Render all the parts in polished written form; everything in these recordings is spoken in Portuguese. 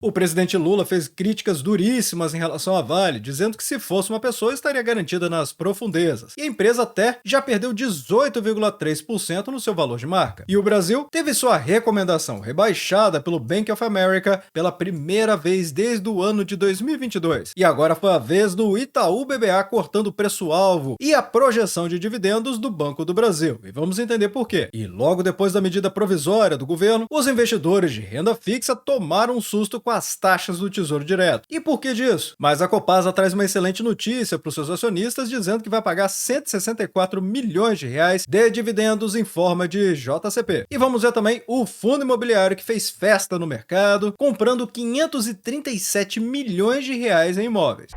O presidente Lula fez críticas duríssimas em relação à Vale, dizendo que se fosse uma pessoa estaria garantida nas profundezas. E a empresa até já perdeu 18,3% no seu valor de marca. E o Brasil teve sua recomendação rebaixada pelo Bank of America pela primeira vez desde o ano de 2022. E agora foi a vez do Itaú BBA cortando o preço-alvo e a projeção de dividendos do Banco do Brasil. E vamos entender por quê. E logo depois da medida provisória do governo, os investidores de renda fixa tomaram um susto com as taxas do Tesouro Direto. E por que disso? Mas a Copasa traz uma excelente notícia para os seus acionistas, dizendo que vai pagar 164 milhões de reais de dividendos em forma de JCP. E vamos ver também o fundo imobiliário que fez festa no mercado, comprando 537 milhões de reais em imóveis.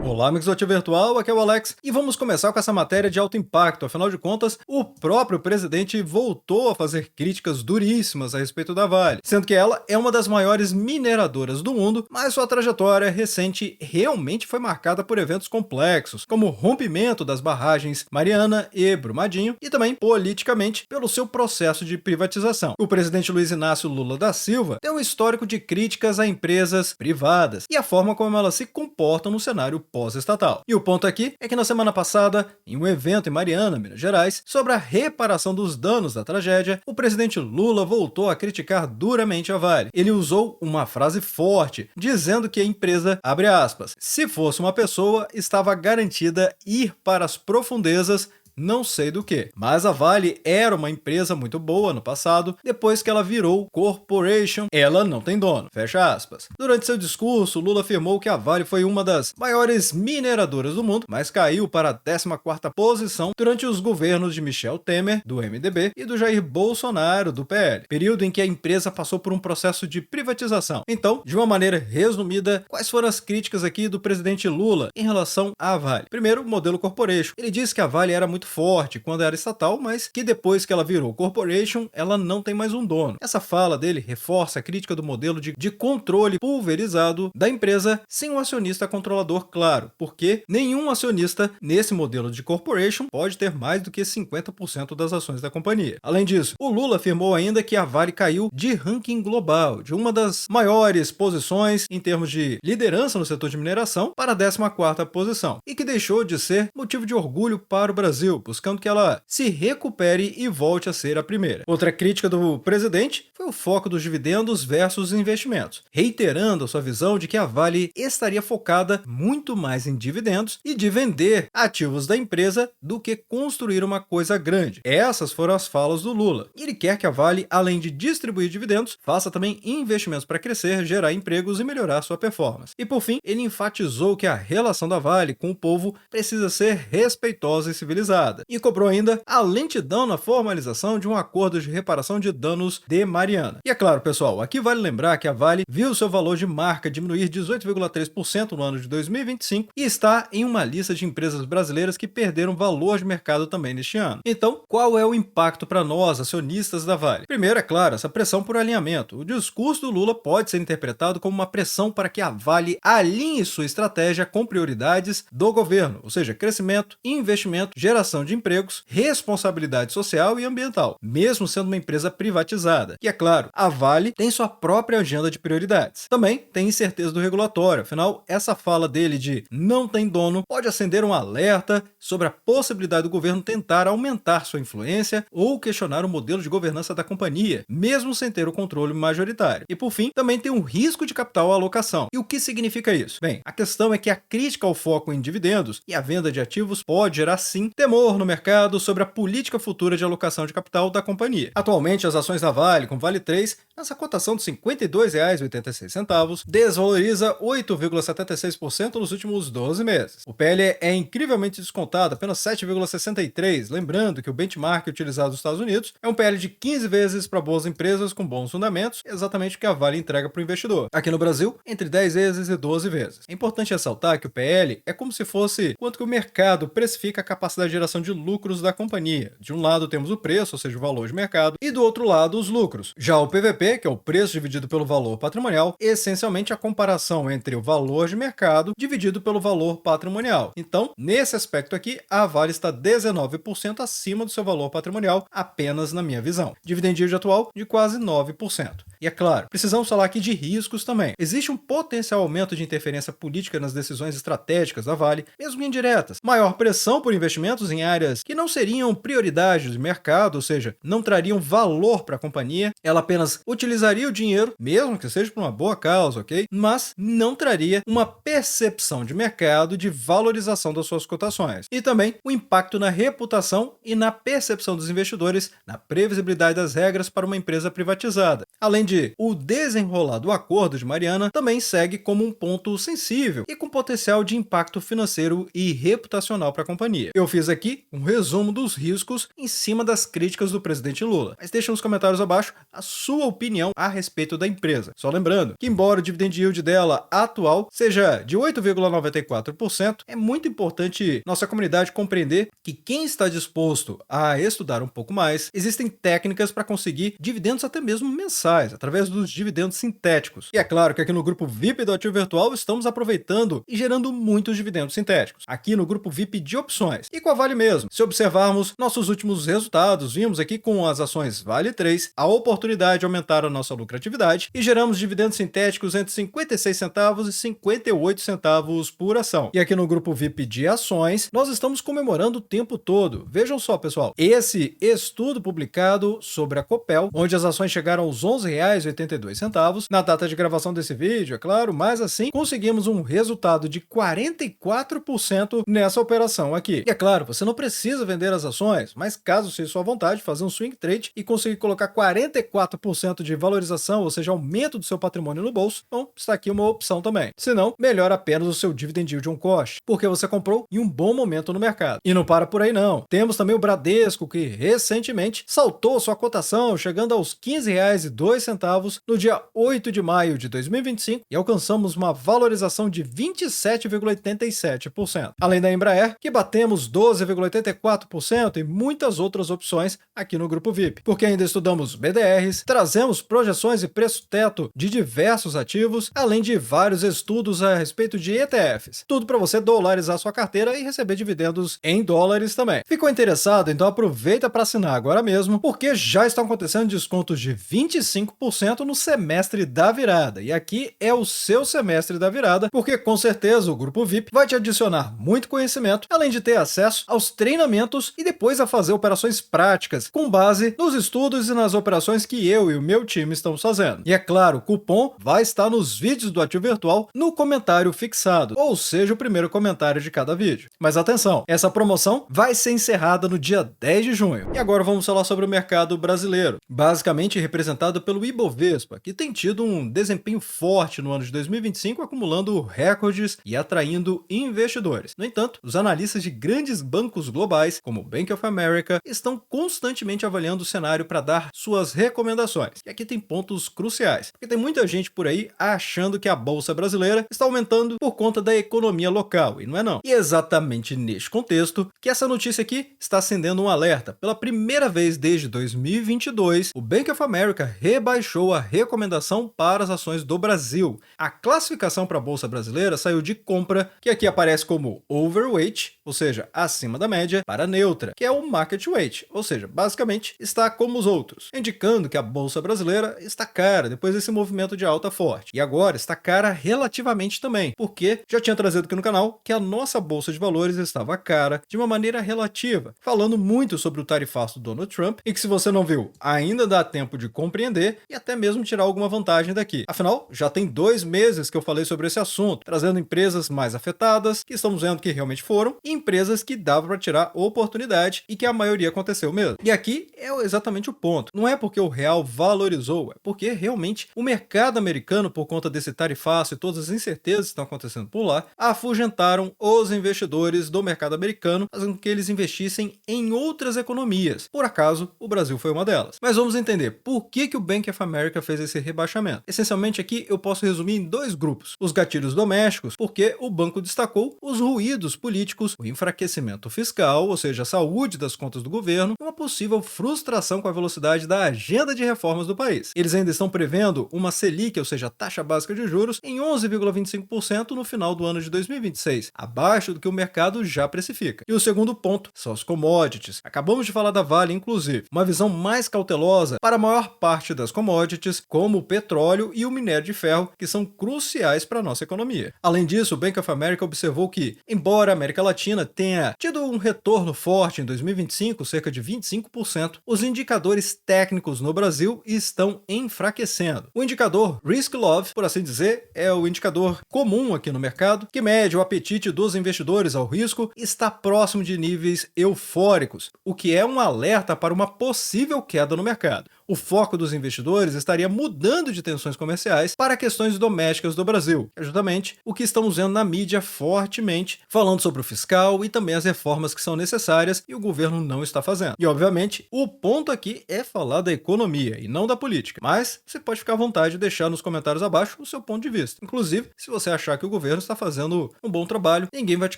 Olá, amigos do Ativo Virtual, aqui é o Alex e vamos começar com essa matéria de alto impacto. Afinal de contas, o próprio presidente voltou a fazer críticas duríssimas a respeito da Vale, sendo que ela é uma das maiores mineradoras do mundo, mas sua trajetória recente realmente foi marcada por eventos complexos, como o rompimento das barragens Mariana e Brumadinho, e também, politicamente, pelo seu processo de privatização. O presidente Luiz Inácio Lula da Silva tem um histórico de críticas a empresas privadas e a forma como elas se comportam no cenário pós-estatal. E o ponto aqui é que na semana passada, em um evento em Mariana, Minas Gerais, sobre a reparação dos danos da tragédia, o presidente Lula voltou a criticar duramente a Vale. Ele usou uma frase forte, dizendo que a empresa, abre aspas, se fosse uma pessoa, estava garantida ir para as profundezas não sei do que. Mas a Vale era uma empresa muito boa no passado, depois que ela virou corporation, ela não tem dono, fecha aspas. Durante seu discurso, Lula afirmou que a Vale foi uma das maiores mineradoras do mundo, mas caiu para a 14ª posição durante os governos de Michel Temer, do MDB, e do Jair Bolsonaro, do PL, período em que a empresa passou por um processo de privatização. Então, de uma maneira resumida, quais foram as críticas aqui do presidente Lula em relação à Vale? Primeiro, o modelo corporation. Ele disse que a Vale era muito forte quando era estatal, mas que depois que ela virou corporation, ela não tem mais um dono. Essa fala dele reforça a crítica do modelo de controle pulverizado da empresa sem um acionista controlador claro, porque nenhum acionista nesse modelo de corporation pode ter mais do que 50% das ações da companhia. Além disso, o Lula afirmou ainda que a Vale caiu de ranking global, de uma das maiores posições em termos de liderança no setor de mineração para a 14ª posição, e que deixou de ser motivo de orgulho para o Brasil, buscando que ela se recupere e volte a ser a primeira. Outra crítica do presidente foi o foco dos dividendos versus investimentos, reiterando a sua visão de que a Vale estaria focada muito mais em dividendos e de vender ativos da empresa do que construir uma coisa grande. Essas foram as falas do Lula. E ele quer que a Vale, além de distribuir dividendos, faça também investimentos para crescer, gerar empregos e melhorar sua performance. E por fim, ele enfatizou que a relação da Vale com o povo precisa ser respeitosa e civilizada. E cobrou ainda a lentidão na formalização de um acordo de reparação de danos de Mariana. E é claro, pessoal, aqui vale lembrar que a Vale viu seu valor de marca diminuir 18,3% no ano de 2025 e está em uma lista de empresas brasileiras que perderam valor de mercado também neste ano. Então, qual é o impacto para nós, acionistas da Vale? Primeiro, é claro, essa pressão por alinhamento. O discurso do Lula pode ser interpretado como uma pressão para que a Vale alinhe sua estratégia com prioridades do governo, ou seja, crescimento, investimento, geração de empregos, responsabilidade social e ambiental, mesmo sendo uma empresa privatizada. E é claro, a Vale tem sua própria agenda de prioridades. Também tem incerteza do regulatório, afinal, essa fala dele de não tem dono pode acender um alerta sobre a possibilidade do governo tentar aumentar sua influência ou questionar o modelo de governança da companhia, mesmo sem ter o controle majoritário. E por fim, também tem um risco de capital alocação. E o que significa isso? Bem, a questão é que a crítica ao foco em dividendos e a venda de ativos pode gerar sim temor no mercado sobre a política futura de alocação de capital da companhia. Atualmente, as ações da Vale, com Vale 3, nessa cotação de R$ 52,86, desvaloriza 8,76% nos últimos 12 meses. O PL é incrivelmente descontado, apenas 7,63%, lembrando que o benchmark utilizado nos Estados Unidos é um PL de 15 vezes para boas empresas com bons fundamentos, exatamente o que a Vale entrega para o investidor. Aqui no Brasil, entre 10 vezes e 12 vezes. É importante ressaltar que o PL é como se fosse quanto que o mercado precifica a capacidade de geração de lucros da companhia. De um lado temos o preço, ou seja, o valor de mercado, e do outro lado os lucros. Já o PVP PDP, que é o preço dividido pelo valor patrimonial, é essencialmente a comparação entre o valor de mercado dividido pelo valor patrimonial. Então, nesse aspecto aqui, a Vale está 19% acima do seu valor patrimonial, apenas na minha visão. Dividend yield atual de quase 9%. E é claro, precisamos falar aqui de riscos também. Existe um potencial aumento de interferência política nas decisões estratégicas da Vale, mesmo indiretas. Maior pressão por investimentos em áreas que não seriam prioridade de mercado, ou seja, não trariam valor para a companhia. Ela apenas utilizaria o dinheiro, mesmo que seja por uma boa causa, ok? Mas não traria uma percepção de mercado de valorização das suas cotações. E também o impacto na reputação e na percepção dos investidores, na previsibilidade das regras para uma empresa privatizada. Além de o desenrolar do Acordo de Mariana também segue como um ponto sensível e com potencial de impacto financeiro e reputacional para a companhia. Eu fiz aqui um resumo dos riscos em cima das críticas do presidente Lula, mas deixa nos comentários abaixo a sua opinião a respeito da empresa. Só lembrando que, embora o dividend yield dela atual seja de 8,94%, é muito importante nossa comunidade compreender que quem está disposto a estudar um pouco mais, existem técnicas para conseguir dividendos até mesmo mensais, através dos dividendos sintéticos. E é claro que aqui no grupo VIP do Ativo Virtual estamos aproveitando e gerando muitos dividendos sintéticos. Aqui no grupo VIP de opções. E com a Vale mesmo. Se observarmos nossos últimos resultados, vimos aqui com as ações Vale 3 a oportunidade de aumentar a nossa lucratividade e geramos dividendos sintéticos entre 56 centavos e 58 centavos por ação. E aqui no grupo VIP de ações, nós estamos comemorando o tempo todo. Vejam só, pessoal, esse estudo publicado sobre a Copel, onde as ações chegaram aos R$11,82 na data de gravação desse vídeo, é claro, mas assim conseguimos um resultado de 44% nessa operação aqui. E é claro, você não precisa vender as ações, mas caso seja sua vontade, fazer um swing trade e conseguir colocar 44% de valorização, ou seja, aumento do seu patrimônio no bolso, bom, está aqui uma opção também. Se não, melhora apenas o seu dividend yield on cost, porque você comprou em um bom momento no mercado. E não para por aí não. Temos também o Bradesco, que recentemente saltou sua cotação, chegando aos R$15,02 no dia 8 de maio de 2025 e alcançamos uma valorização de 27,87%. Além da Embraer, que batemos 12,84% e muitas outras opções aqui no grupo VIP. Porque ainda estudamos BDRs, trazemos projeções e preço-teto de diversos ativos, além de vários estudos a respeito de ETFs. Tudo para você dolarizar sua carteira e receber dividendos em dólares também. Ficou interessado? Então aproveita para assinar agora mesmo, porque já estão acontecendo descontos de 25% no semestre da virada. E aqui é o seu semestre da virada, porque com certeza o grupo VIP vai te adicionar muito conhecimento, além de ter acesso aos treinamentos e depois a fazer operações práticas, com base nos estudos e nas operações que eu e o meu time estamos fazendo. E é claro, o cupom vai estar nos vídeos do Ativo Virtual no comentário fixado, ou seja, o primeiro comentário de cada vídeo. Mas atenção, essa promoção vai ser encerrada no dia 10 de junho. E agora vamos falar sobre o mercado brasileiro, basicamente representado pelo Ibovespa, que tem tido um desempenho forte no ano de 2025, acumulando recordes e atraindo investidores. No entanto, os analistas de grandes bancos globais, como o Bank of America, estão constantemente avaliando o cenário para dar suas recomendações. E aqui tem pontos cruciais, porque tem muita gente por aí achando que a bolsa brasileira está aumentando por conta da economia local, e não é não. E é exatamente neste contexto que essa notícia aqui está acendendo um alerta. Pela primeira vez desde 2022, o Bank of America rebaixou a recomendação para as ações do Brasil. A classificação para a bolsa brasileira saiu de compra, que aqui aparece como overweight, ou seja, acima da média, para neutra, que é o market weight, ou seja, basicamente está como os outros, indicando que a bolsa brasileira está cara depois desse movimento de alta forte. E agora está cara relativamente também, porque já tinha trazido aqui no canal que a nossa bolsa de valores estava cara de uma maneira relativa, falando muito sobre o tarifaço do Donald Trump, e que se você não viu, ainda dá tempo de compreender e até mesmo tirar alguma vantagem daqui. Afinal, já tem 2 meses que eu falei sobre esse assunto, trazendo empresas mais afetadas, que estamos vendo que realmente foram, e empresas que dava para tirar oportunidade e que a maioria aconteceu mesmo. E aqui é exatamente o ponto. Não é porque o real valorizou, é porque realmente o mercado americano, por conta desse tarifaço e todas as incertezas que estão acontecendo por lá, afugentaram os investidores do mercado americano, fazendo com que eles investissem em outras economias. Por acaso, o Brasil foi uma delas. Mas vamos entender por que o Bank of America fez esse rebaixamento. Essencialmente aqui eu posso resumir em 2 grupos. Os gatilhos domésticos, porque o banco destacou os ruídos políticos, o enfraquecimento fiscal, ou seja, a saúde das contas do governo, e uma possível frustração com a velocidade da agenda de reformas do do país. Eles ainda estão prevendo uma Selic, ou seja, a taxa básica de juros, em 11,25% no final do ano de 2026, abaixo do que o mercado já precifica. E o segundo ponto são os commodities. Acabamos de falar da Vale, inclusive, uma visão mais cautelosa para a maior parte das commodities, como o petróleo e o minério de ferro, que são cruciais para a nossa economia. Além disso, o Bank of America observou que, embora a América Latina tenha tido um retorno forte em 2025, cerca de 25%, os indicadores técnicos no Brasil estão enfraquecendo. O indicador Risk Love, por assim dizer, é o indicador comum aqui no mercado, que mede o apetite dos investidores ao risco, está próximo de níveis eufóricos, o que é um alerta para uma possível queda no mercado. O foco dos investidores estaria mudando de tensões comerciais para questões domésticas do Brasil, que é justamente o que estamos vendo na mídia fortemente, falando sobre o fiscal e também as reformas que são necessárias e o governo não está fazendo. E, obviamente, o ponto aqui é falar da economia e não da política, mas você pode ficar à vontade de deixar nos comentários abaixo o seu ponto de vista. Inclusive, se você achar que o governo está fazendo um bom trabalho, ninguém vai te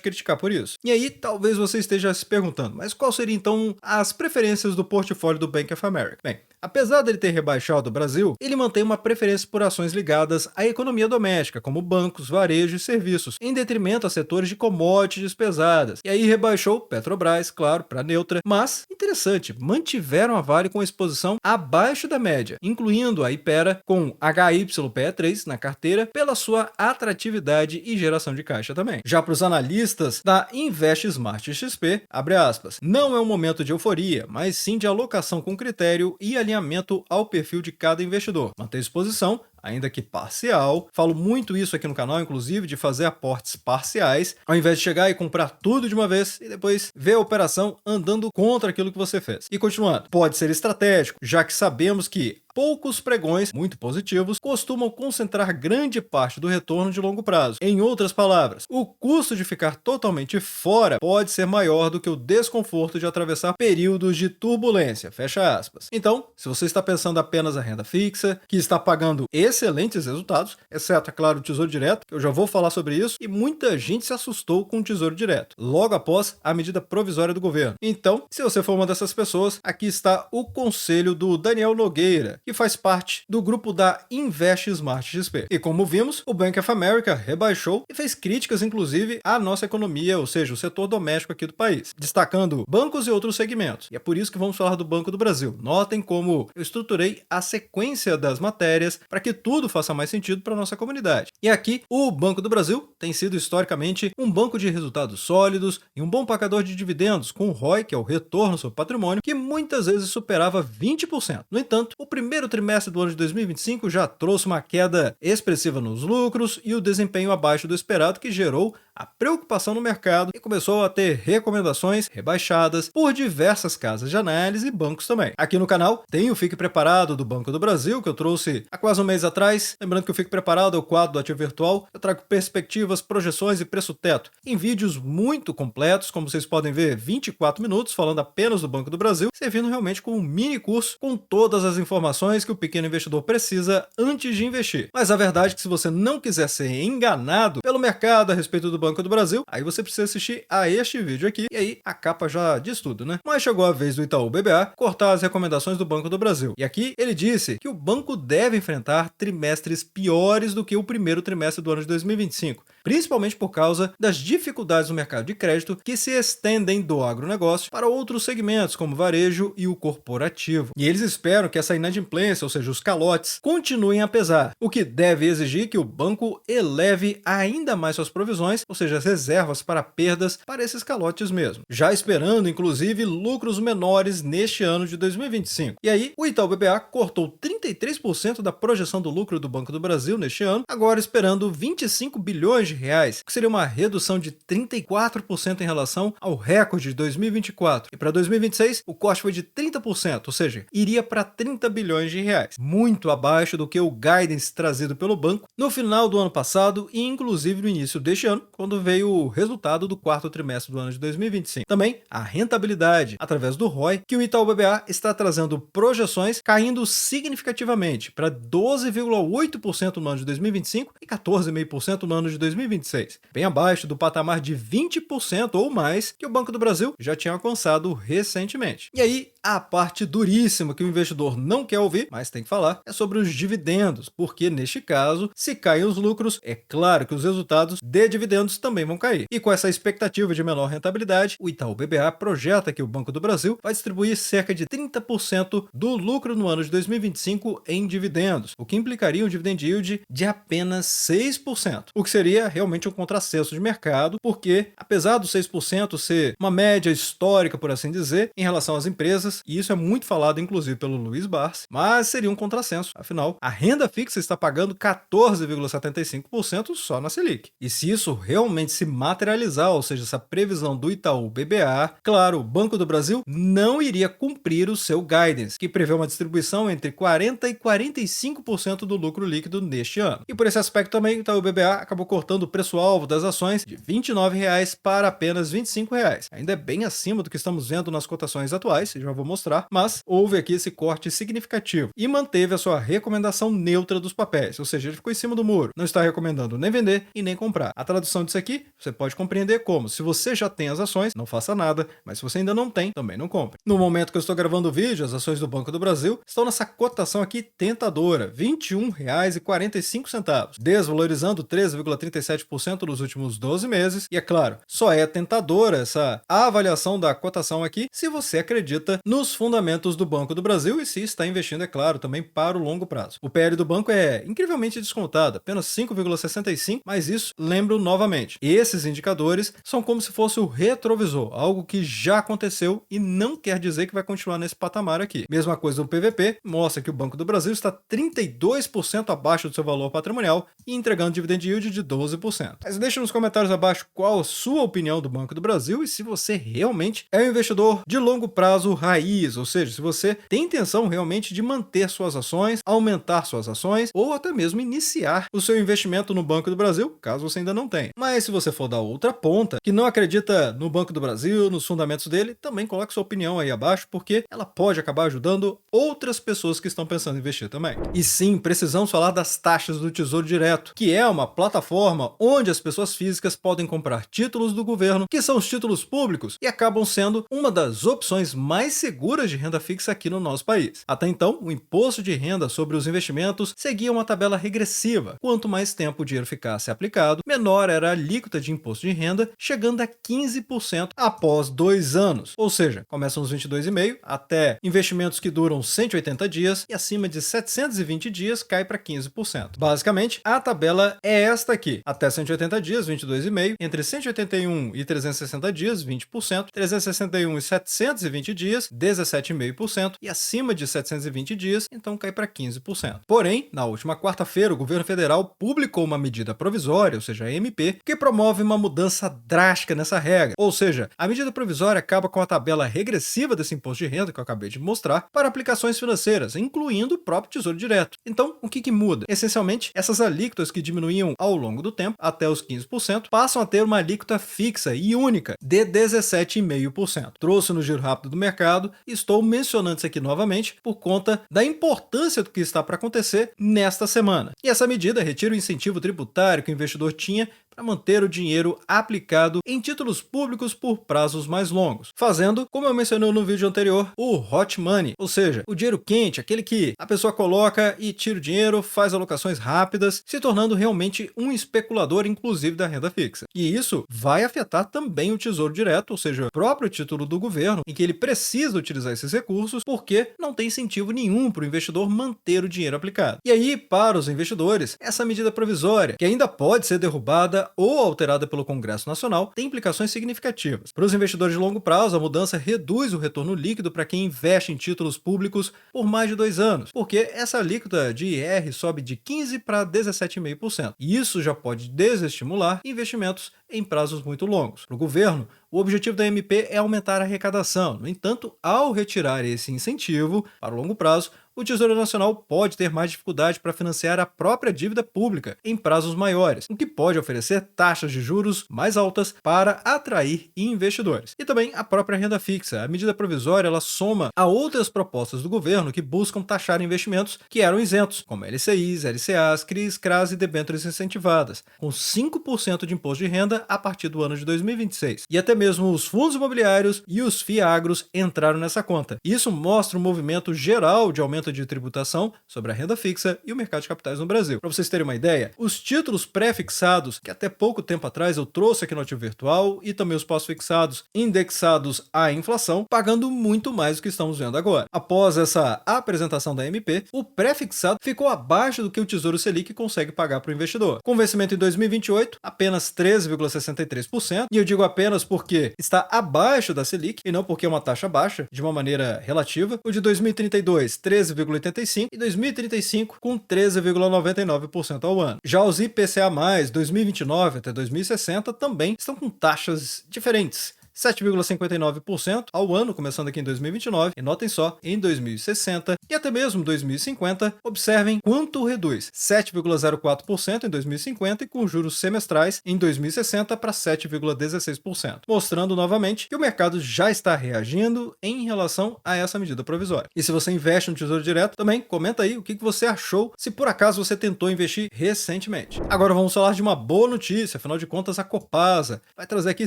criticar por isso. E aí, talvez você esteja se perguntando, mas qual seria então as preferências do portfólio do Bank of America? Bem, apesar dele ter rebaixado o Brasil, ele mantém uma preferência por ações ligadas à economia doméstica, como bancos, varejo e serviços, em detrimento a setores de commodities pesadas. E aí rebaixou Petrobras, claro, para neutra, mas, interessante, mantiveram a Vale com exposição abaixo da média, incluindo a Hypera com HYPE3 na carteira pela sua atratividade e geração de caixa também. Já para os analistas da Invest Smart XP, abre aspas, não é um momento de euforia, mas sim de alocação com critério e alinhamento ao perfil de cada investidor. Manter exposição, ainda que parcial. Falo muito isso aqui no canal, inclusive, de fazer aportes parciais, ao invés de chegar e comprar tudo de uma vez e depois ver a operação andando contra aquilo que você fez. E continuando, pode ser estratégico, já que sabemos que poucos pregões, muito positivos, costumam concentrar grande parte do retorno de longo prazo. Em outras palavras, o custo de ficar totalmente fora pode ser maior do que o desconforto de atravessar períodos de turbulência, fecha aspas. Então, se você está pensando apenas a renda fixa, que está pagando excelentes resultados, exceto, é claro, o Tesouro Direto, que eu já vou falar sobre isso, e muita gente se assustou com o Tesouro Direto, logo após a medida provisória do governo. Então, se você for uma dessas pessoas, aqui está o conselho do Daniel Nogueira, que faz parte do grupo da Invest Smart XP. E como vimos, o Bank of America rebaixou e fez críticas, inclusive, à nossa economia, ou seja, o setor doméstico aqui do país, destacando bancos e outros segmentos. E é por isso que vamos falar do Banco do Brasil. Notem como eu estruturei a sequência das matérias para que tudo faça mais sentido para a nossa comunidade. E aqui, o Banco do Brasil tem sido historicamente um banco de resultados sólidos e um bom pagador de dividendos, com o ROI, que é o retorno sobre patrimônio, que muitas vezes superava 20%. No entanto, o primeiro trimestre do ano de 2025 já trouxe uma queda expressiva nos lucros e o desempenho abaixo do esperado, que gerou a preocupação no mercado e começou a ter recomendações rebaixadas por diversas casas de análise e bancos também. Aqui no canal tem o Fique Preparado do Banco do Brasil, que eu trouxe há quase um mês atrás. Lembrando que o Fique Preparado é o quadro do Ativo Virtual. Eu trago perspectivas, projeções e preço-teto em vídeos muito completos, como vocês podem ver, 24 minutos falando apenas do Banco do Brasil, servindo realmente como um mini curso com todas as informações que o pequeno investidor precisa antes de investir. Mas a verdade é que se você não quiser ser enganado pelo mercado a respeito do Banco do Brasil, aí você precisa assistir a este vídeo aqui, e aí a capa já diz tudo, né? Mas chegou a vez do Itaú BBA cortar as recomendações do Banco do Brasil. E aqui ele disse que o banco deve enfrentar trimestres piores do que o primeiro trimestre do ano de 2025, principalmente por causa das dificuldades no mercado de crédito que se estendem do agronegócio para outros segmentos, como varejo e o corporativo. E eles esperam que essa inadimplência, ou seja, os calotes, continuem a pesar, o que deve exigir que o banco eleve ainda mais suas provisões, ou seja, as reservas para perdas para esses calotes mesmo, já esperando, inclusive, lucros menores neste ano de 2025. E aí, o Itaú BBA cortou 33% da projeção do lucro do Banco do Brasil neste ano, agora esperando 25 bilhões de reais, que seria uma redução de 34% em relação ao recorde de 2024. E para 2026, o corte foi de 30%, ou seja, iria para 30 bilhões de reais, muito abaixo do que o guidance trazido pelo banco no final do ano passado e inclusive no início deste ano, quando veio o resultado do quarto trimestre do ano de 2025. Também a rentabilidade, através do ROI, que o Itaú BBA está trazendo projeções caindo significativamente para 12,8% no ano de 2025 e 14,5% no ano de 2026, bem abaixo do patamar de 20% ou mais que o Banco do Brasil já tinha alcançado recentemente. E aí, a parte duríssima que o investidor não quer ouvir, mas tem que falar, é sobre os dividendos, porque neste caso, se caem os lucros, é claro que os resultados de dividendos também vão cair. E com essa expectativa de menor rentabilidade, o Itaú BBA projeta que o Banco do Brasil vai distribuir cerca de 30% do lucro no ano de 2025 em dividendos, o que implicaria um dividend yield de apenas 6%, o que seria realmente um contrassenso de mercado, porque apesar do 6% ser uma média histórica, por assim dizer, em relação às empresas, e isso é muito falado inclusive pelo Luiz Barsi, mas seria um contrassenso, afinal, a renda fixa está pagando 14,75% só na Selic. E se isso realmente se materializar, ou seja, essa previsão do Itaú BBA, claro, o Banco do Brasil não iria cumprir o seu guidance, que prevê uma distribuição entre 40% e 45% do lucro líquido neste ano. E por esse aspecto também, o Itaú BBA acabou cortando o preço-alvo das ações de R$ 29,00 para apenas R$ 25,00. Ainda é bem acima do que estamos vendo nas cotações atuais, já vou mostrar, mas houve aqui esse corte significativo e manteve a sua recomendação neutra dos papéis, ou seja, ele ficou em cima do muro, não está recomendando nem vender e nem comprar. A tradução disso aqui, você pode compreender como, se você já tem as ações, não faça nada, mas se você ainda não tem, também não compre. No momento que eu estou gravando o vídeo, as ações do Banco do Brasil estão nessa cotação aqui tentadora, R$ 21,45, desvalorizando 13,37% nos últimos 12 meses, e é claro, só é tentadora essa avaliação da cotação aqui se você acredita nos fundamentos do Banco do Brasil e se está investindo, é claro, também para o longo prazo. O PL do banco é incrivelmente descontado, apenas 5,65, mas isso, lembro novamente, esses indicadores são como se fosse o retrovisor, algo que já aconteceu e não quer dizer que vai continuar nesse patamar aqui. Mesma coisa do PVP, mostra que o Banco do Brasil está 32% abaixo do seu valor patrimonial e entregando dividend yield de 12%. Mas deixa nos comentários abaixo qual a sua opinião do Banco do Brasil e se você realmente é um investidor de longo prazo raiz, ou seja, se você tem intenção realmente de manter suas ações, aumentar suas ações ou até mesmo iniciar o seu investimento no Banco do Brasil, caso você ainda não tenha. Mas se você for da outra ponta, que não acredita no Banco do Brasil, nos fundamentos dele, também coloque sua opinião aí abaixo, porque ela pode acabar ajudando outras pessoas que estão pensando em investir também. E sim, precisamos falar das taxas do Tesouro Direto, que é uma plataforma onde as pessoas físicas podem comprar títulos do governo, que são os títulos públicos, e acabam sendo uma das opções mais seguras de renda fixa aqui no nosso país. Até então, o imposto de renda sobre os investimentos seguia uma tabela regressiva. Quanto mais tempo o dinheiro ficasse aplicado, menor era a alíquota de imposto de renda, chegando a 15% após 2 anos. Ou seja, começam nos 22,5 até investimentos que duram 180 dias e acima de 720 dias cai para 15%. Basicamente, a tabela é esta aqui. Até 180 dias, 22,5, entre 181 e 360 dias, 20%, 361 e 720 dias, 17,5% e acima de 720 dias, então cai para 15%. Porém, na última quarta-feira, o governo federal publicou uma medida provisória, ou seja, a MP, que promove uma mudança drástica nessa regra. Ou seja, a medida provisória acaba com a tabela regressiva desse imposto de renda que eu acabei de mostrar para aplicações financeiras, incluindo o próprio Tesouro Direto. Então, o que muda? Essencialmente, essas alíquotas que diminuíam ao longo do tempo, até os 15%, passam a ter uma alíquota fixa e única de 17,5%. Trouxe no giro rápido do mercado e estou mencionando isso aqui novamente por conta da importância do que está para acontecer nesta semana. E essa medida retira o incentivo tributário que o investidor tinha para manter o dinheiro aplicado em títulos públicos por prazos mais longos, fazendo, como eu mencionei no vídeo anterior, o hot money, ou seja, o dinheiro quente, aquele que a pessoa coloca e tira o dinheiro, faz alocações rápidas, se tornando realmente um especulador, inclusive da renda fixa. E isso vai afetar também o Tesouro Direto, ou seja, o próprio título do governo, em que ele precisa utilizar esses recursos porque não tem incentivo nenhum para o investidor manter o dinheiro aplicado. E aí, para os investidores, essa medida provisória, que ainda pode ser derrubada ou alterada pelo Congresso Nacional, tem implicações significativas. Para os investidores de longo prazo, a mudança reduz o retorno líquido para quem investe em títulos públicos por mais de 2 anos, porque essa alíquota de IR sobe de 15% para 17,5%. E isso já pode desestimular investimentos em prazos muito longos. Para o governo, o objetivo da MP é aumentar a arrecadação. No entanto, ao retirar esse incentivo para o longo prazo, o Tesouro Nacional pode ter mais dificuldade para financiar a própria dívida pública em prazos maiores, o que pode oferecer taxas de juros mais altas para atrair investidores. E também a própria renda fixa. A medida provisória ela soma a outras propostas do governo que buscam taxar investimentos que eram isentos, como LCIs, LCAs, CRIs, CRAs e debêntures incentivadas, com 5% de imposto de renda renda a partir do ano de 2026. E até mesmo os fundos imobiliários e os FIAGROS entraram nessa conta. Isso mostra um movimento geral de aumento de tributação sobre a renda fixa e o mercado de capitais no Brasil. Para vocês terem uma ideia, os títulos pré-fixados, que até pouco tempo atrás eu trouxe aqui no Ativo Virtual, e também os pós-fixados indexados à inflação, pagando muito mais do que estamos vendo agora. Após essa apresentação da MP, o pré-fixado ficou abaixo do que o Tesouro Selic consegue pagar para o investidor. Com vencimento em 2028, apenas 13,63%, e eu digo apenas porque está abaixo da Selic, e não porque é uma taxa baixa, de uma maneira relativa. O de 2032, 13,85%, e 2035 com 13,99% ao ano. Já os IPCA+, 2029 até 2060, também estão com taxas diferentes. 7,59% ao ano, começando aqui em 2029, e notem só, em 2060 e até mesmo 2050, observem quanto reduz, 7,04% em 2050 e com juros semestrais em 2060 para 7,16%, mostrando novamente que o mercado já está reagindo em relação a essa medida provisória. E se você investe no Tesouro Direto, também comenta aí o que você achou, se por acaso você tentou investir recentemente. Agora vamos falar de uma boa notícia, afinal de contas a Copasa vai trazer aqui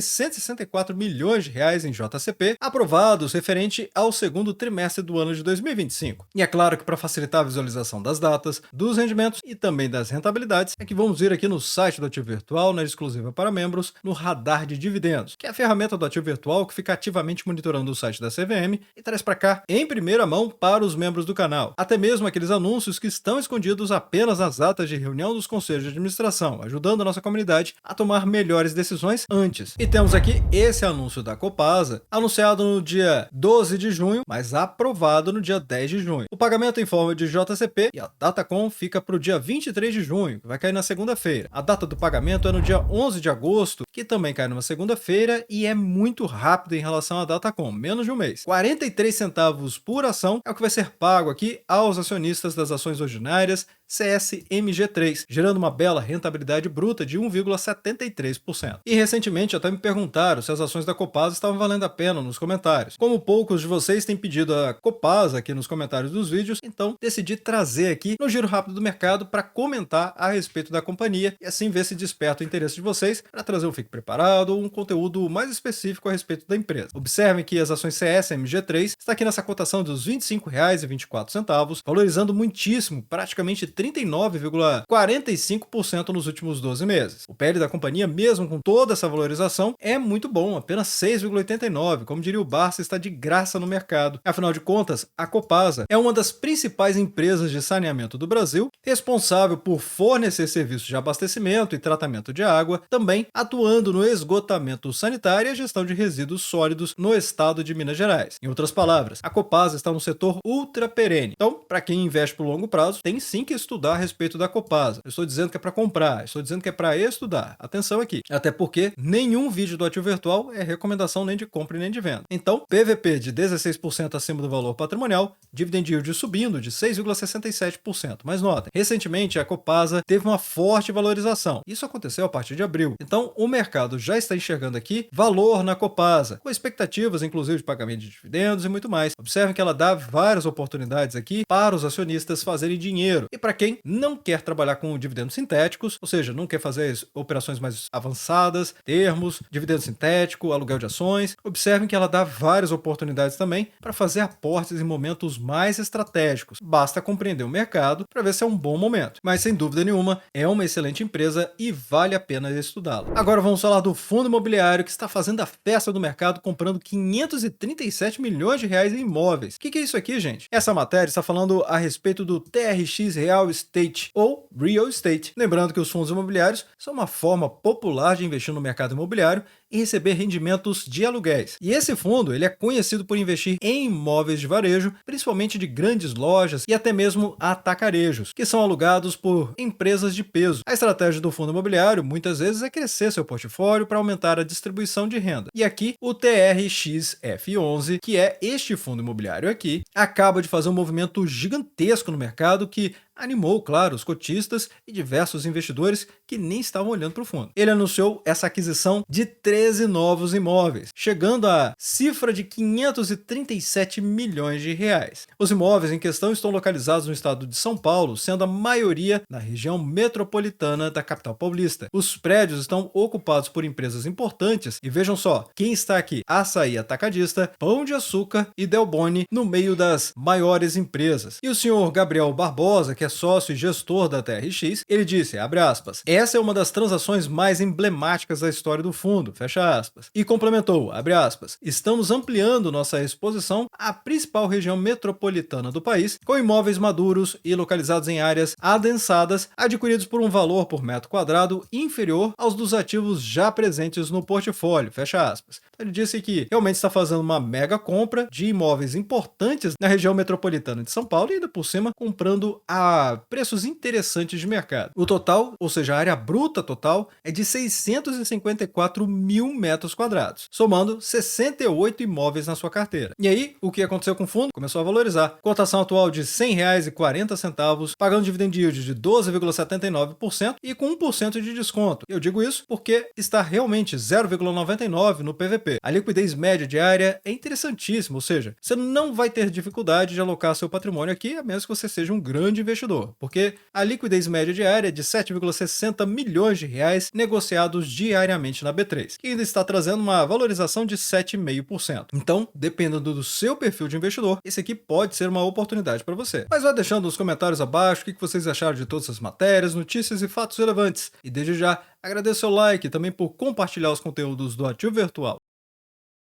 164 milhões de reais em JCP aprovados referente ao segundo trimestre do ano de 2025. E é claro que para facilitar a visualização das datas, dos rendimentos e também das rentabilidades, é que vamos vir aqui no site do Ativo Virtual, na exclusiva para membros, no Radar de Dividendos, que é a ferramenta do Ativo Virtual que fica ativamente monitorando o site da CVM e traz para cá em primeira mão para os membros do canal, até mesmo aqueles anúncios que estão escondidos apenas nas atas de reunião dos conselhos de administração, ajudando a nossa comunidade a tomar melhores decisões antes. E temos aqui esse anúncio da Copasa, anunciado no dia 12 de junho, mas aprovado no dia 10 de junho. O pagamento em forma de JCP e a Datacom fica para o dia 23 de junho, que vai cair na segunda-feira. A data do pagamento é no dia 11 de agosto, que também cai numa segunda-feira e é muito rápido em relação à Datacom, menos de um mês. 43 centavos por ação é o que vai ser pago aqui aos acionistas das ações ordinárias CSMG3, gerando uma bela rentabilidade bruta de 1,73%. E recentemente até me perguntaram se as ações da Copasa estavam valendo a pena nos comentários. Como poucos de vocês têm pedido a Copasa aqui nos comentários dos vídeos, então decidi trazer aqui no Giro Rápido do Mercado para comentar a respeito da companhia e assim ver se desperta o interesse de vocês para trazer um Fique Preparado ou um conteúdo mais específico a respeito da empresa. Observem que as ações CSMG3 está aqui nessa cotação dos R$ 25,24, valorizando muitíssimo, praticamente 39,45% nos últimos 12 meses. O PL da companhia, mesmo com toda essa valorização, é muito bom, apenas 6,89, como diria o Barça, está de graça no mercado. Afinal de contas, a Copasa é uma das principais empresas de saneamento do Brasil, responsável por fornecer serviços de abastecimento e tratamento de água, também atuando no esgotamento sanitário e a gestão de resíduos sólidos no estado de Minas Gerais. Em outras palavras, a Copasa está no setor ultra perene. Então, para quem investe por longo prazo, tem sim que estudar a respeito da Copasa. Eu estou dizendo que é para comprar, estou dizendo que é para estudar. Atenção aqui. Até porque nenhum vídeo do Ativo Virtual é recomendação nem de compra nem de venda. Então, PVP de 16% acima do valor patrimonial, dividend yield subindo de 6,67%. Mas notem, recentemente a Copasa teve uma forte valorização. Isso aconteceu a partir de abril. Então, o mercado já está enxergando aqui valor na Copasa, com expectativas inclusive de pagamento de dividendos e muito mais. Observem que ela dá várias oportunidades aqui para os acionistas fazerem dinheiro. E para quem não quer trabalhar com dividendos sintéticos, ou seja, não quer fazer operações mais avançadas, termos, dividendo sintético, aluguel de ações, observem que ela dá várias oportunidades também para fazer aportes em momentos mais estratégicos. Basta compreender o mercado para ver se é um bom momento. Mas sem dúvida nenhuma, é uma excelente empresa e vale a pena estudá-la. Agora vamos falar do fundo imobiliário que está fazendo a festa do mercado comprando 537 milhões de reais em imóveis. O que é isso aqui, gente? Essa matéria está falando a respeito do TRX Real Estate ou Real Estate. Lembrando que os fundos imobiliários são uma forma popular de investir no mercado imobiliário e receber rendimentos de aluguéis. E esse fundo ele é conhecido por investir em imóveis de varejo, principalmente de grandes lojas e até mesmo atacarejos, que são alugados por empresas de peso. A estratégia do fundo imobiliário muitas vezes é crescer seu portfólio para aumentar a distribuição de renda. E aqui o TRXF11, que é este fundo imobiliário aqui, acaba de fazer um movimento gigantesco no mercado que animou, claro, os cotistas e diversos investidores que nem estavam olhando para o fundo. Ele anunciou essa aquisição de 13 novos imóveis, chegando à cifra de 537 milhões de reais. Os imóveis em questão estão localizados no estado de São Paulo, sendo a maioria na região metropolitana da capital paulista. Os prédios estão ocupados por empresas importantes e vejam só, quem está aqui? Açaí Atacadista, Pão de Açúcar e Delboni no meio das maiores empresas. E o senhor Gabriel Barbosa, que é sócio e gestor da TRX, ele disse, abre aspas, essa é uma das transações mais emblemáticas da história do fundo, fecha aspas. E complementou, abre aspas, estamos ampliando nossa exposição à principal região metropolitana do país, com imóveis maduros e localizados em áreas adensadas, adquiridos por um valor por metro quadrado inferior aos dos ativos já presentes no portfólio, fecha aspas. Ele disse que realmente está fazendo uma mega compra de imóveis importantes na região metropolitana de São Paulo e ainda por cima comprando a preços interessantes de mercado. O total, ou seja, a área bruta total, é de 654 mil metros quadrados, somando 68 imóveis na sua carteira. E aí, o que aconteceu com o fundo? Começou a valorizar. Cotação atual de R$ 100,40, pagando dividend yield de 12,79% e com 1% de desconto. Eu digo isso porque está realmente 0,99 no PVP. A liquidez média diária é interessantíssima, ou seja, você não vai ter dificuldade de alocar seu patrimônio aqui, a menos que você seja um grande investidor, porque a liquidez média diária é de 7,60 milhões de reais negociados diariamente na B3, que ainda está trazendo uma valorização de 7,5%. Então, dependendo do seu perfil de investidor, esse aqui pode ser uma oportunidade para você. Mas vá deixando nos comentários abaixo o que vocês acharam de todas essas matérias, notícias e fatos relevantes. E desde já, agradeço o like e também por compartilhar os conteúdos do Ativo Virtual.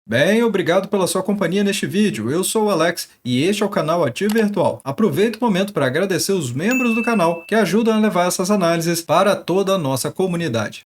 Bem, obrigado pela sua companhia neste vídeo. Eu sou o Alex e este é o canal Ativo Virtual. Aproveito o momento para agradecer os membros do canal que ajudam a levar essas análises para toda a nossa comunidade.